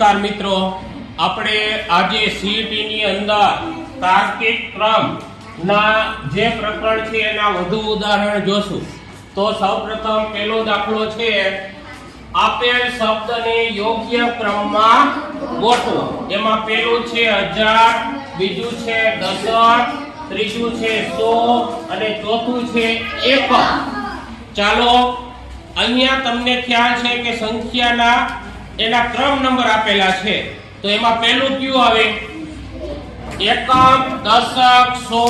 નમસ્કાર મિત્રો, આપણે આજે સીઈટી ની અંદર તાર્કિક ક્રમ ના જે પ્રકરણ છે એના વધુ ઉદાહરણ જોશું. તો સૌપ્રથમ પહેલો દાખલો છે, આપેલ શબ્દને યોગ્ય ક્રમમાં ગોઠવો. એમાં પહેલું છે 1000, બીજું છે દશક, ત્રીજું છે 100 અને ચોથું છે એકમ. ચાલો, અહીંયા તમને ખ્યાલ છે કે સંખ્યાના એના ક્રમ નંબર આપેલા છે. તો એમાં પહેલું કયું આવે? એકમ, દશક, 100,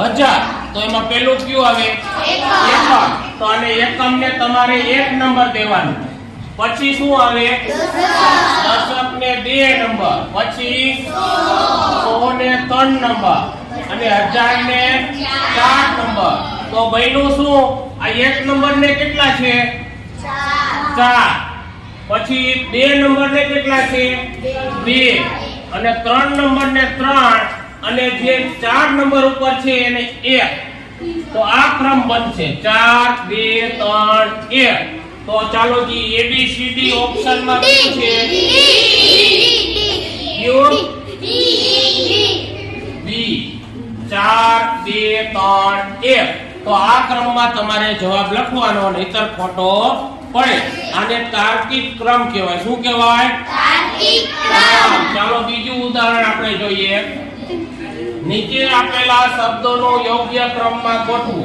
1000. તો એમાં પહેલું કયું આવે? એકમ. તો આને એકમ ને તમારે 1 નંબર દેવાનો. પછી શું આવે? દશક ને 2 નંબર, પછી 100 ને 3 નંબર અને 1000 ને 4 નંબર. તો બન્યું શું? આ 1 નંબર ને કેટલા છે? 4. પછી 2 નંબર ને કેટલા છે? 2 અને 3 નંબર ને 3 અને જે 4 નંબર ઉપર છે એને 1. તો આ ક્રમ બનશે 4 2 3 1. તો ચાલો જી ABCD ઓપ્શન માં શું છે? B. 4 2 3 1. તો આ ક્રમમાં તમારે જવાબ લખવાનો, નહીતર ખોટો પડે. આને તાર્કિક ક્રમ કહેવાય. શું કહેવાય? તાર્કિક ક્રમ. ચાલો બીજું ઉદાહરણ આપણે જોઈએ. નીચે આપેલા શબ્દોનો યોગ્ય ક્રમમાં ગોઠવો.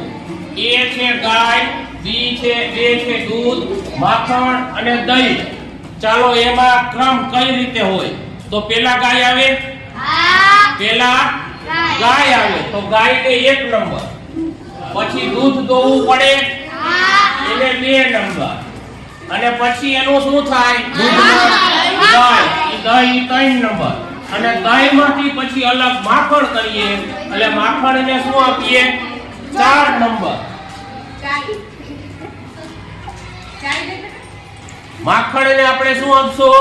A છે ગાય, B છે દૂધ, માખણ અને દહીં. ચાલો, એમાં ક્રમ કઈ રીતે હોય? તો પેલા ગાય આવે? પેલા ગાય આવે તો ગાય ને 1 નંબર. પછી દૂધ દોવું પડે એને 2 નંબર. અને પછી એનું શું થાય? દહીં 3 નંબર. અને દહીંમાંથી પછી અલગ માખણ કરીએ એટલે માખણને શું આપીએ? 4 નંબર. માખણને આપણે શું આપશું?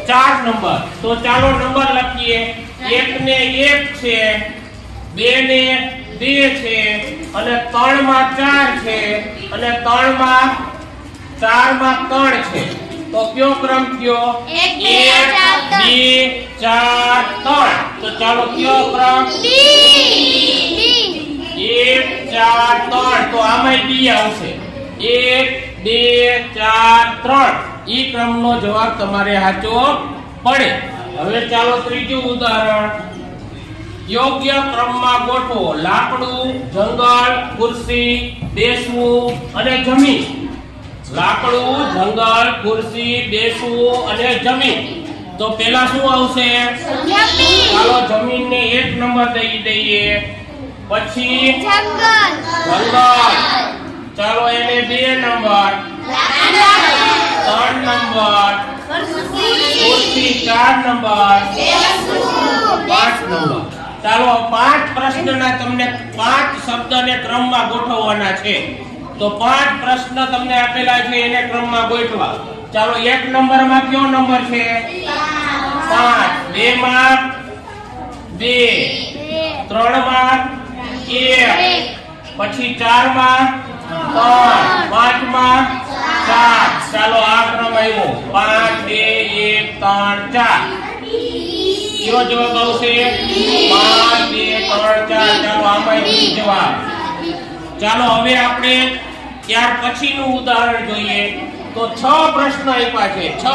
4 નંબર. તો ચાલો નંબર લખીએ. 1 ને 1 છે, 2 ને 2 છે અને 3 માં 4 છે અને 3 માં 4 માં 3 છે. તો કયો ક્રમ કયો? 1 2 4 3. તો ચાલો કયો ક્રમ? 1 4 3. તો આમાં B આવશે. 1 2 4 3. ઈ ક્રમનો જવાબ તમારે સાચો પડે. હવે ચાલો ત્રીજું ઉદાહરણ. યોગ્ય ક્રમમાં ગોઠવો. લાકડું, જંગલ, ખુરશી, બેસવું અને જમીન. લાકડું, જંગલ, ખુરશી, બેસવું અને જમીન. તો પેલા શું આવશે? ચાલો જમીનને 1 નંબર દઈ દઈએ. પછી જંગલ. ચાલો એને 2 નંબર, 3 નંબર, ખુરશી 4 નંબર, 5 નંબર. ચાલો 5 પ્રશ્નના તમને 5 શબ્દને ક્રમમાં ગોઠવવાના છે. તો 5 પ્રશ્ન તમને આપેલા છે એને ક્રમમાં ગોઠવા. ચાલો 1 નંબરમાં કયો નંબર છે? 5. 2 માં 2, 3 માં 1, પછી 4 માં 3, 5 માં 4. ચાલો આ ક્રમ આવ્યો 5 2 1 3 4. કયો જવાબ આવશે? 5 2 3 4. ચાલો આમાં બી જવાબ. ચાલો હવે આપણે ત્યાર પછીનું ઉદાહરણ જોઈએ. તો 6 પ્રશ્ન આપ્યા છે.